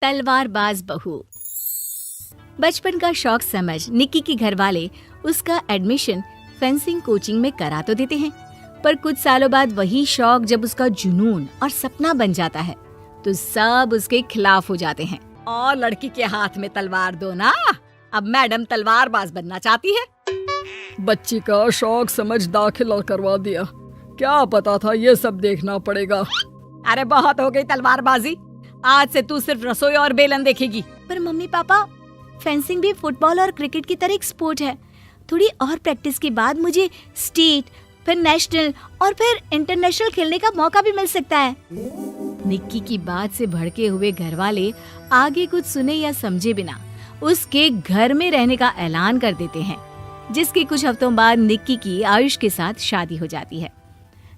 तलवारबाज बहू। बचपन का शौक समझ निक्की के घर वाले उसका एडमिशन फेंसिंग कोचिंग में करा तो देते हैं, पर कुछ सालों बाद वही शौक जब उसका जुनून और सपना बन जाता है तो सब उसके खिलाफ हो जाते हैं। और लड़की के हाथ में तलवार दो ना, अब मैडम तलवारबाज बनना चाहती है। बच्ची का शौक समझ दाखिला करवा दिया, क्या पता था ये सब देखना पड़ेगा। अरे बहुत हो गई तलवारबाजी, आज से तू सिर्फ रसोई और बेलन देखेगी। पर मम्मी पापा, फेंसिंग भी फुटबॉल और क्रिकेट की तरह एक स्पोर्ट है। थोड़ी और प्रैक्टिस के बाद मुझे स्टेट, फिर नेशनल और फिर इंटरनेशनल खेलने का मौका भी मिल सकता है। निक्की की बात से भड़के हुए घर वाले आगे कुछ सुने या समझे बिना उसके घर में रहने का ऐलान कर देते हैं, जिसके कुछ हफ्तों बाद निक्की की आयुष के साथ शादी हो जाती है।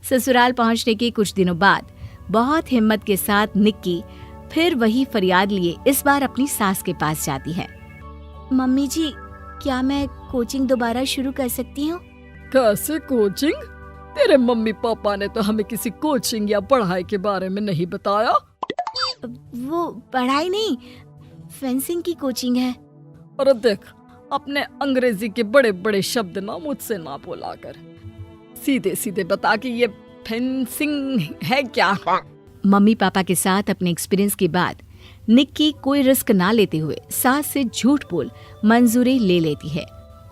ससुराल पहुंचने के कुछ दिनों बाद बहुत हिम्मत के साथ निक्की फिर वही फरियाद लिए इस बार अपनी सास के पास जाती है। मम्मी जी, क्या मैं कोचिंग दोबारा शुरू कर सकती हूँ? कैसे कोचिंग? तेरे मम्मी पापा ने तो हमें किसी कोचिंग या पढ़ाई के बारे में नहीं बताया। वो पढ़ाई नहीं, फेंसिंग की कोचिंग है। और देख, अपने अंग्रेजी के बड़े बड़े शब्द ना मुझसे ना बोला कर, सीधे सीधे बता कि ये फेंसिंग है क्या। मम्मी पापा के साथ अपने एक्सपीरियंस के बाद निक्की कोई रिस्क ना लेते हुए सास से झूठ बोल मंजूरी ले लेती है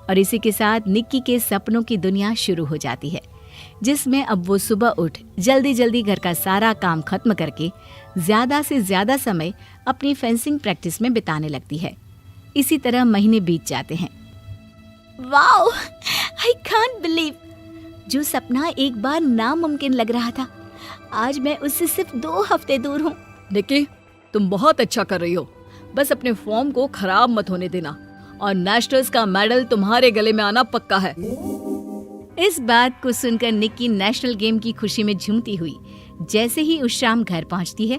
और इसी के साथ निक्की के सपनों की दुनिया शुरू हो जाती है, जिसमें अब वो सुबह उठ जल्दी जल्दी घर का सारा काम खत्म करके ज्यादा से ज्यादा समय अपनी फेंसिंग प्रैक्टिस में बिताने लगती है। इसी तरह महीने बीत जाते हैं। वाओ, आई कांट बिलीव, जो सपना एक बार नामुमकिन लग रहा था, आज मैं उससे सिर्फ 2 हफ्ते दूर हूँ। निक्की, तुम बहुत अच्छा कर रही हो, बस अपने फॉर्म को खराब मत होने देना और नेशनल्स का मेडल तुम्हारे गले में आना पक्का है। इस बात को सुनकर निक्की नेशनल गेम की खुशी में झूमती हुई जैसे ही उस शाम घर पहुंचती है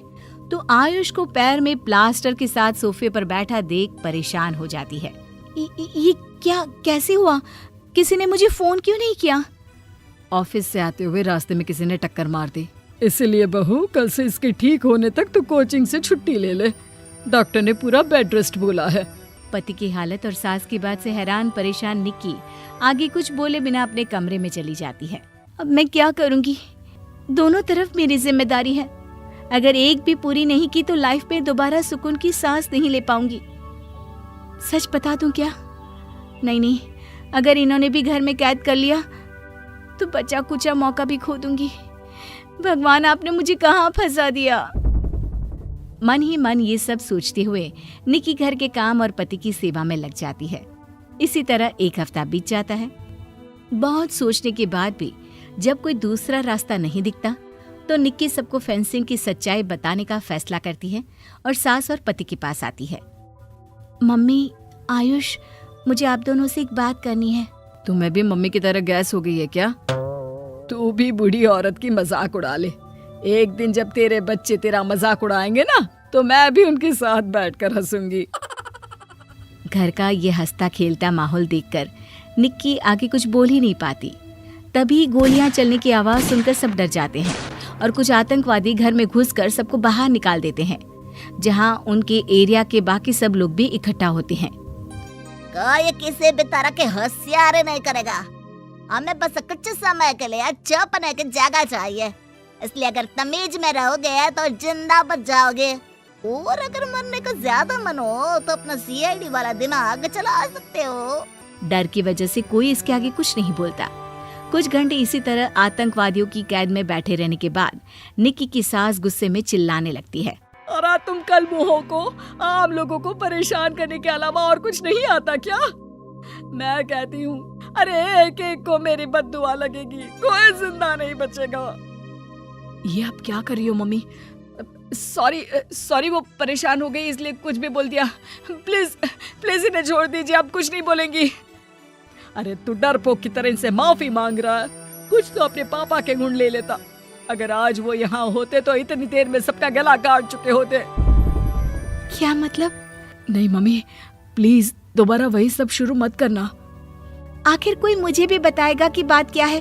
तो आयुष को पैर में प्लास्टर के साथ सोफे पर बैठा देख परेशान हो जाती है। ये क्या, कैसे हुआ? किसी ने मुझे फोन क्यों नहीं किया? ऑफिस से आते हुए रास्ते में किसी ने टक्कर मार दी, इसलिए बहू कल से इसके ठीक होने तक तो कोचिंग से छुट्टी ले ले, डॉक्टर ने पूरा बेड रेस्ट बोला है। पति की हालत और सास की बात से हैरान परेशान निक्की आगे कुछ बोले बिना अपने कमरे में चली जाती है। अब मैं क्या करूंगी? दोनों तरफ मेरी जिम्मेदारी है, अगर एक भी पूरी नहीं की तो लाइफ में दोबारा सुकून की सांस नहीं ले पाऊंगी। सच बता दूं क्या? नहीं, अगर इन्होंने भी घर में कैद कर लिया तो बचा कुचा मौका भी खो दूंगी। भगवान, आपने मुझे कहाँ फंसा दिया। मन ही मन ये सब सोचते हुए निक्की घर के काम और पति की सेवा में लग जाती है। इसी तरह 1 हफ्ता बीत जाता है। बहुत सोचने के बाद भी जब कोई दूसरा रास्ता नहीं दिखता तो निक्की सबको फेंसिंग की सच्चाई बताने का फैसला करती है और सास और पति के पास आती है। मम्मी, आयुष, मुझे आप दोनों से एक बात करनी है। तुम्हें भी मम्मी की तरह गैस हो गई है क्या? तू भी बूढ़ी औरत की मजाक उड़ा ले। एक दिन जब तेरे बच्चे तेरा मजाक उड़ाएंगे ना तो मैं भी उनके साथ बैठकर हंसूंगी। घर का ये हंसता खेलता माहौल देखकर निक्की आगे कुछ बोल ही नहीं पाती। तभी गोलियां चलने की आवाज सुनकर सब डर जाते हैं और कुछ आतंकवादी घर में घुसकर सबको बाहर निकाल देते हैं, जहां उनके एरिया के बाकी सब लोग भी इकट्ठा होते हैं। कोई किसी भी तरह के होशियारी नहीं करेगा, हमें बस कुछ समय के लिए चुप रहने की जगह चाहिए, इसलिए अगर तमीज में रहोगे तो जिंदा बच जाओगे, और अगर मरने का ज्यादा मन हो तो अपना सीआईडी वाला दिमाग चला सकते हो। डर की वजह से कोई इसके आगे कुछ नहीं बोलता। कुछ घंटे इसी तरह आतंकवादियों की कैद में बैठे रहने के बाद निक्की की सास गुस्से में चिल्लाने लगती है। अरे तुम कल मुँहों को आम लोगों को परेशान करने के अलावा और कुछ नहीं आता क्या? मैं कहती हूँ, अरे एक एक को मेरी बद्दुआ लगेगी, कोई जिंदा नहीं बचेगा। ये अब क्या कर रही हो मम्मी? सॉरी, वो परेशान हो गई इसलिए कुछ भी बोल दिया। प्लीज इन्हें छोड़ दीजिए, अब कुछ नहीं बोलेंगी। अरे तू डरपोक की तरह इनसे माफी मांग रहा है, कुछ तो अपने पापा के गुण ले लेता। अगर आज वो यहाँ होते तो इतनी देर में सबका गला काट चुके होते। क्या मतलब? नहीं मम्मी, प्लीज दोबारा वही सब शुरू मत करना। आखिर कोई मुझे भी बताएगा कि बात क्या है।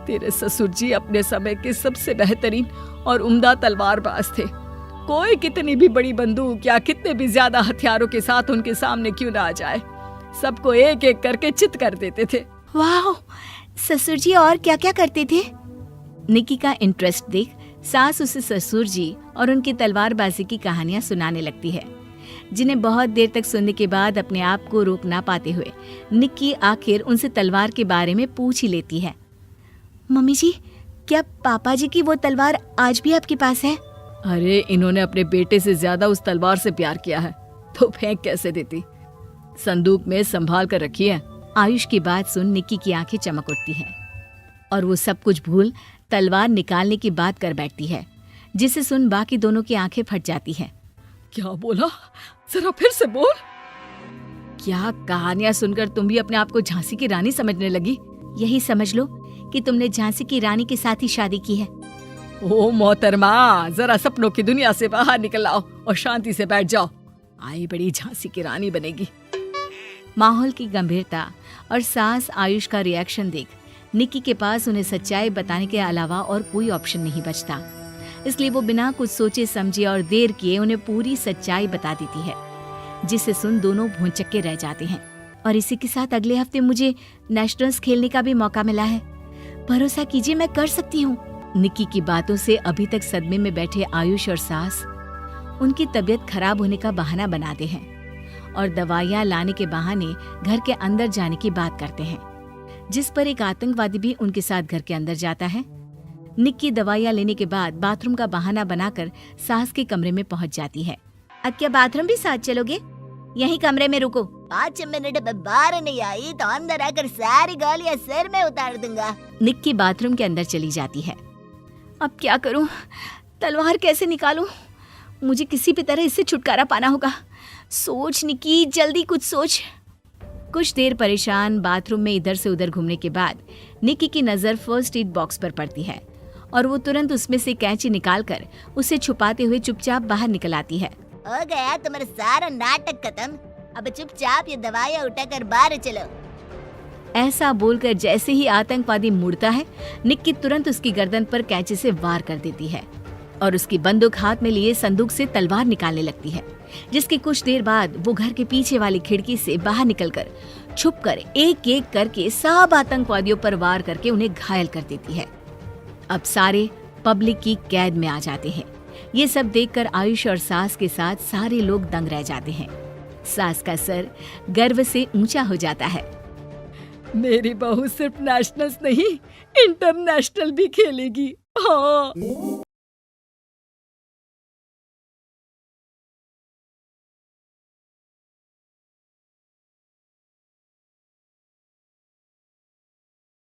तेरे ससुर जी अपने समय के सबसे बेहतरीन और उम्दा तलवारबाज थे। कोई कितनी भी बड़ी बंदूक या कितने भी ज्यादा हथियारों के साथ उनके सामने क्यों ना आ जाए, सबको एक एक करके चित कर देते थे। वाह, ससुर जी और क्या क्या करते थे? निक्की का इंटरेस्ट देख सास उसे ससुर जी और उनकी तलवारबाजी की कहानियां सुनाने लगती है, जिन्हें बहुत देर तक सुनने के बाद अपने आप को रोक ना पाते हुए निक्की आखिर उनसे तलवार के बारे में पूछ ही लेती है। मम्मी जी, क्या पापा जी की वो तलवार आज भी आपके पास है? अरे इन्होंने अपने बेटे से ज्यादा उस तलवार से प्यार किया है तो फेंक कैसे देती, संदूक में संभाल कर रखी है। आयुष की बात सुन निक्की की आंखें चमक उठती हैं और वो सब कुछ भूल तलवार निकालने की बात कर बैठती है, जिसे सुन बाकी दोनों की आंखें फट जाती हैं। क्या बोला, जरा फिर से बोल। क्या कहानियां सुनकर तुम भी अपने आप को झांसी की रानी समझने लगी? यही समझ लो कि तुमने झांसी की रानी के साथ ही शादी की है। ओ मोहतरमा, जरा सपनों की दुनिया से बाहर निकल आओ और शांति से बैठ जाओ। आई बड़ी झांसी की रानी बनेगी। माहौल की गंभीरता और सास आयुष का रिएक्शन देख निक्की के पास उन्हें सच्चाई बताने के अलावा और कोई ऑप्शन नहीं बचता, इसलिए वो बिना कुछ सोचे समझे और देर किए उन्हें पूरी सच्चाई बता देती है, जिसे सुन दोनों भौंचक्के रह जाते हैं। और इसी के साथ अगले हफ्ते मुझे नेशनल्स खेलने का भी मौका मिला है, भरोसा कीजिए मैं कर सकती हूँ। निक्की की बातों से अभी तक सदमे में बैठे आयुष और सास उनकी तबीयत खराब होने का बहाना बनाते हैं और दवाइयाँ लाने के बहाने घर के अंदर जाने की बात करते हैं, जिस पर एक आतंकवादी भी उनके साथ घर के अंदर जाता है। निक्की दवाइयाँ लेने के बाद बाथरूम का बहाना बनाकर सास के कमरे में पहुंच जाती है। अब क्या बाथरूम भी साथ चलोगे? यहीं कमरे में रुको। 5 मिनट में बाहर नहीं आई तो अंदर आकर सारी गालियां सिर में उतार दूंगा। निक्की बाथरूम के अंदर चली जाती है। अब क्या करूं? तलवार कैसे निकालूं? मुझे किसी भी तरह इससे छुटकारा पाना होगा। सोच निक्की, जल्दी कुछ सोच। कुछ देर परेशान बाथरूम में इधर से उधर घूमने के बाद निक्की की नजर फर्स्ट एड बॉक्स पर पड़ती है और वो तुरंत उसमें से कैंची निकालकर उसे छुपाते हुए चुपचाप बाहर निकल आती है। हो गया तुम्हारा सारा नाटक खत्म, अब चुपचाप ये दवाइयाँ उठाकर बाहर चलो। ऐसा बोलकर जैसे ही आतंकवादी मुड़ता है, निक्की तुरंत उसकी गर्दन पर कैंची से वार कर देती है और उसकी बंदूक हाथ में लिए संदूक से तलवार निकालने लगती है, जिसकी कुछ देर बाद वो घर के पीछे वाली खिड़की से बाहर निकलकर छुपकर एक एक करके सब आतंकवादियों पर वार करके उन्हें घायल कर देती है। अब सारे पब्लिक की कैद में आ जाते हैं। ये सब देखकर आयुष और सास के साथ सारे लोग दंग रह जाते हैं। सास का सर गर्व से ऊंचा हो जाता है। मेरी बहू सिर्फ नेशनल्स नहीं, इंटरनेशनल भी खेलेगी। हाँ।